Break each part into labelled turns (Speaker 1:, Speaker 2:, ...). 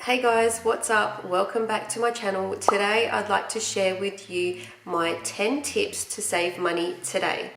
Speaker 1: Hey guys, what's up? Welcome back to my channel. Today I'd like to share with you my 10 tips to save money today.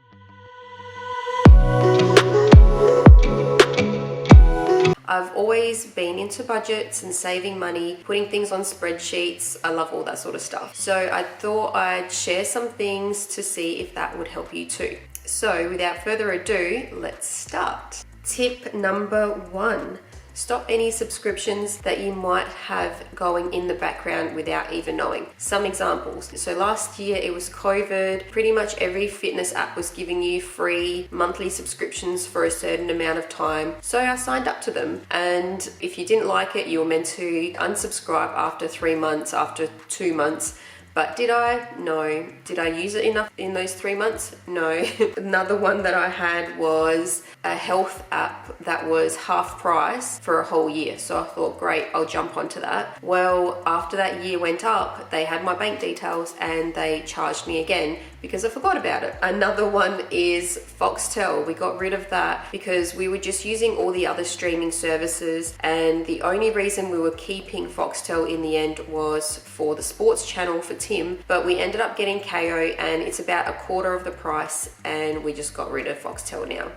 Speaker 1: I've always been into budgets and saving money, putting things on spreadsheets. I love all that sort of stuff. So I thought I'd share some things to see if that would help you too. So without further ado, let's start. Tip number 1. Stop any subscriptions that you might have going in the background without even knowing. Some examples. So last year it was COVID. Pretty much every fitness app was giving you free monthly subscriptions for a certain amount of time. So I signed up to them. And if you didn't like it, you were meant to unsubscribe after 3 months, after 2 months. But did I? No. Did I use it enough in those 3 months? No. Another one that I had was a health app that was half price for a whole year. So I thought, great, I'll jump onto that. Well, after that year went up, they had my bank details and they charged me again because I forgot about it. Another one is Foxtel. We got rid of that because we were just using all the other streaming services, and the only reason we were keeping Foxtel in the end was for the sports channel for Tim, but we ended up getting KO and it's about a quarter of the price, and we just got rid of Foxtel now.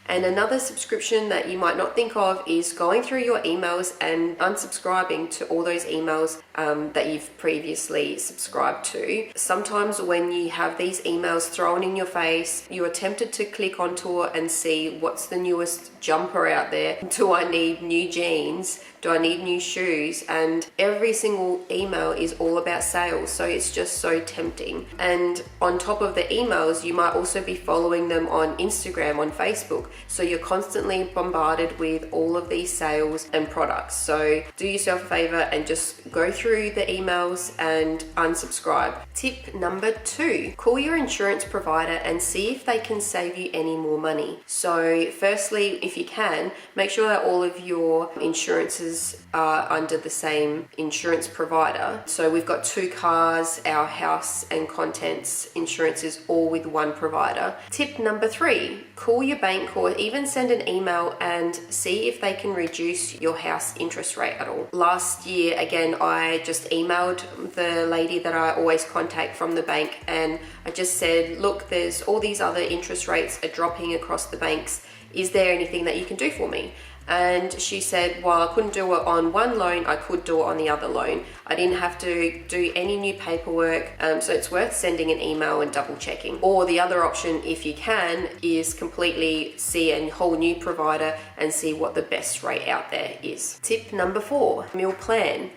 Speaker 1: And another subscription that you might not think of is going through your emails and unsubscribing to all those emails that you've previously subscribed to. Sometimes when you have these emails thrown in your face, you are tempted to click onto it and see what's the newest jumper out there. Do I need new jeans? Do I need new shoes? And every single email is all about sales, so it's just so tempting. And on top of the emails, you might also be following them on Instagram, on Facebook, so you're constantly bombarded with all of these sales and products. So do yourself a favor and just go through the emails and unsubscribe. Tip number 2, call your insurance provider and see if they can save you any more money. So firstly, if you can, make sure that all of your insurances are under the same insurance provider. So we've got 2 cars, our house and contents insurances all with one provider. Tip number 3, call your bank or even send an email and see if they can reduce your house interest rate at all. Last year, again, I just emailed the lady that I always contact from the bank, and I just said, look, there's all these other interest rates are dropping across the banks. Is there anything that you can do for me? And she said, while I couldn't do it on one loan, I could do it on the other loan. I didn't have to do any new paperwork, so it's worth sending an email and double checking. Or the other option, if you can, is completely see a whole new provider and see what the best rate out there is. Tip number 4, meal plan.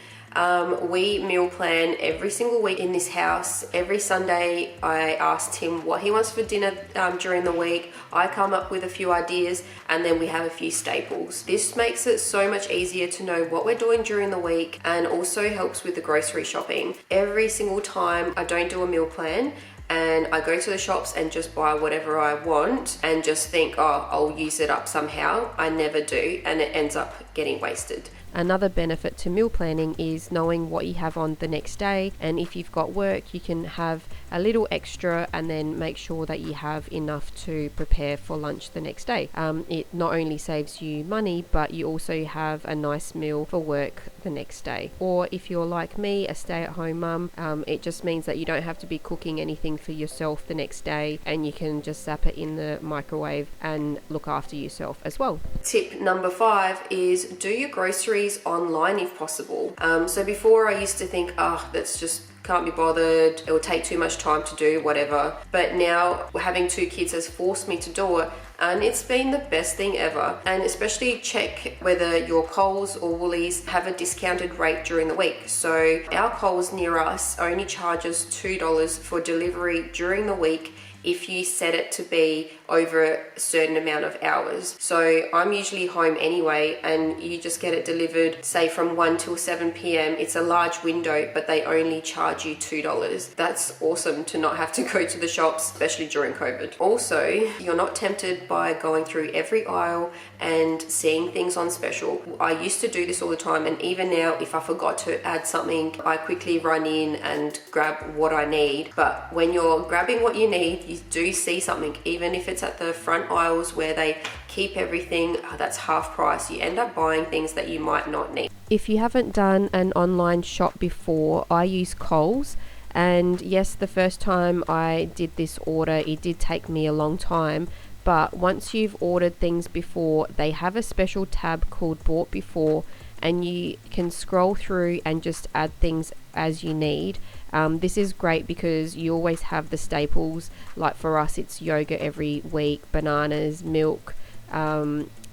Speaker 1: We meal plan every single week in this house. Every Sunday I asked him what he wants for dinner during the week. I come up with a few ideas and then we have a few staples. This makes it so much easier to know what we're doing during the week, and also helps with the grocery shopping. Every single time I don't do a meal plan and I go to the shops and just buy whatever I want and just think, oh, I'll use it up somehow. I never do, and it ends up getting wasted. Another benefit to meal planning is knowing what you have on the next day, and if you've got work, you can have a little extra and then make sure that you have enough to prepare for lunch the next day. It not only saves you money, but you also have a nice meal for work the next day. Or if you're like me, a stay-at-home mum, it just means that you don't have to be cooking anything for yourself the next day, and you can just zap it in the microwave and look after yourself as well. Tip number 5 is do your groceries online if possible. So before I used to think, that's just can't be bothered, it will take too much time to do, whatever. But now having 2 kids has forced me to do it, and it's been the best thing ever. And especially check whether your Coles or Woolies have a discounted rate during the week. So our Coles near us only charges $2 for delivery during the week if you set it to be over a certain amount of hours. So I'm usually home anyway, and you just get it delivered, say from 1 till 7 p.m. It's a large window, but they only charge you $2. That's awesome to not have to go to the shops, especially during COVID. Also, you're not tempted by going through every aisle and seeing things on special. I used to do this all the time, and even now, if I forgot to add something, I quickly run in and grab what I need. But when you're grabbing what you need, you do see something, even if it's at the front aisles where they keep everything that's half price, you end up buying things that you might not need. If you haven't done an online shop before, I use Coles. And yes, the first time I did this order, it did take me a long time. But once you've ordered things before, they have a special tab called Bought Before, and you can scroll through and just add things as you need. This is great because you always have the staples. Like for us, it's yogurt every week, bananas, milk,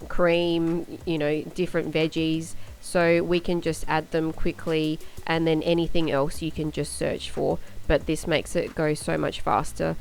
Speaker 1: cream, different veggies. So we can just add them quickly, and then anything else you can just search for. But this makes it go so much faster.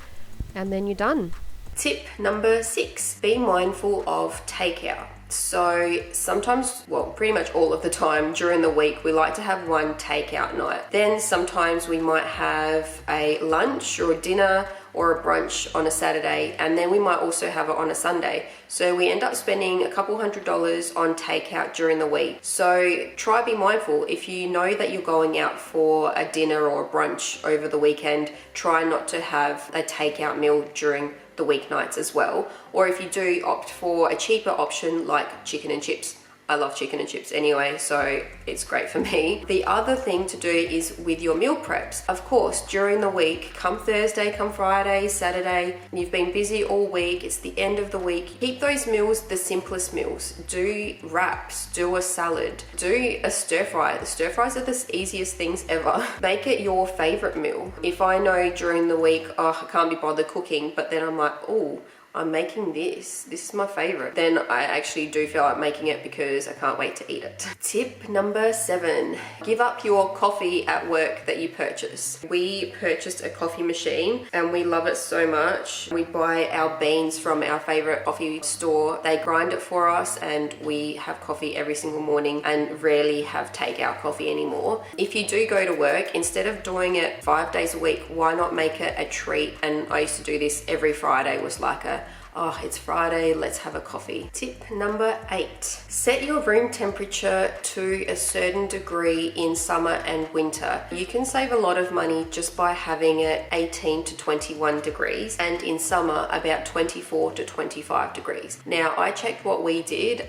Speaker 1: And then you're done. Tip number 6, be mindful of takeout. So sometimes, well, pretty much all of the time during the week, we like to have one takeout night. Then sometimes we might have a lunch or a dinner or a brunch on a Saturday, and then we might also have it on a Sunday. So we end up spending a couple $100s on takeout during the week. So try be mindful. If you know that you're going out for a dinner or a brunch over the weekend, try not to have a takeout meal during the weeknights as well. Or if you do opt for a cheaper option like chicken and chips. I love chicken and chips anyway, so it's great for me. The other thing to do is with your meal preps. Of course, during the week, come Thursday, come Friday, Saturday, you've been busy all week, it's the end of the week. Keep those meals the simplest meals. Do wraps, do a salad, do a stir fry. The stir fries are the easiest things ever. Make it your favorite meal. If I know during the week, I can't be bothered cooking, but then I'm like, oh, I'm making this is my favorite, then I actually do feel like making it because I can't wait to eat it. Tip number 7, give up your coffee at work that you purchase. We purchased a coffee machine and we love it so much. We buy our beans from our favorite coffee store. They grind it for us and we have coffee every single morning and rarely have takeout coffee anymore. If you do go to work, instead of doing it 5 days a week, why not make it a treat? And I used to do this every Friday, was like oh, it's Friday, let's have a coffee. Tip number 8, set your room temperature to a certain degree in summer and winter. You can save a lot of money just by having it 18 to 21 degrees, and in summer about 24 to 25 degrees. Now, I checked what we did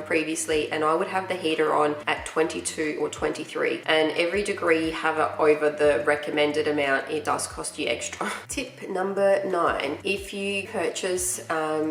Speaker 1: previously, and I would have the heater on at 22 or 23, and every degree you have it over the recommended amount, it does cost you extra. Tip number 9, if you purchase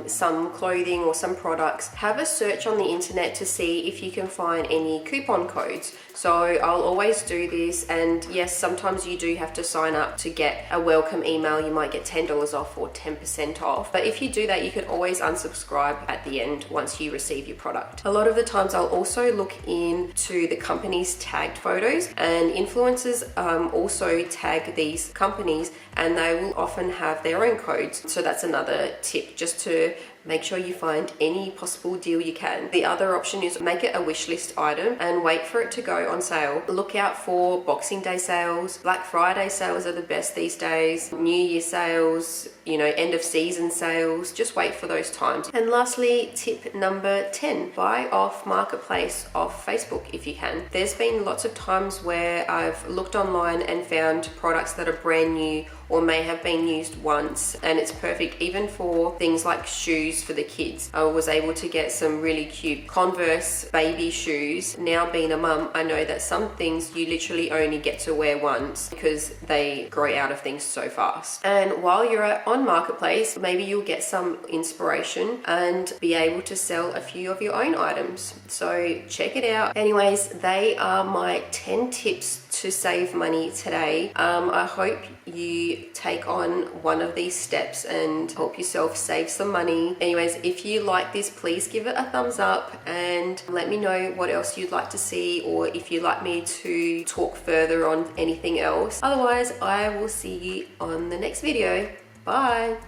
Speaker 1: some clothing or some products, have a search on the internet to see if you can find any coupon codes. So I'll always do this, and yes, sometimes you do have to sign up to get a welcome email. You might get $10 off or 10% off, but if you do that, you can always unsubscribe at the end once you receive your product. A lot of the times I'll also look into the company's tagged photos, and influencers also tag these companies, and they will often have their own codes. So that's another tip, just to make sure you find any possible deal you can. The other option is make it a wish list item and wait for it to go on sale. Look out for Boxing Day sales. Black Friday sales are the best these days. New Year sales, end of season sales. Just wait for those times. And lastly, tip number 10, buy off Marketplace off Facebook if you can. There's been lots of times where I've looked online and found products that are brand new or may have been used once, and it's perfect even for things like shoes for the kids. I was able to get some really cute Converse baby shoes. Now being a mum, I know that some things you literally only get to wear once because they grow out of things so fast. And while you're on Marketplace, maybe you'll get some inspiration and be able to sell a few of your own items. So check it out. Anyways, they are my 10 tips to save money today. I hope you take on one of these steps and help yourself save some money. Anyways, if you like this, please give it a thumbs up and let me know what else you'd like to see, or if you'd like me to talk further on anything else. Otherwise, I will see you on the next video. Bye.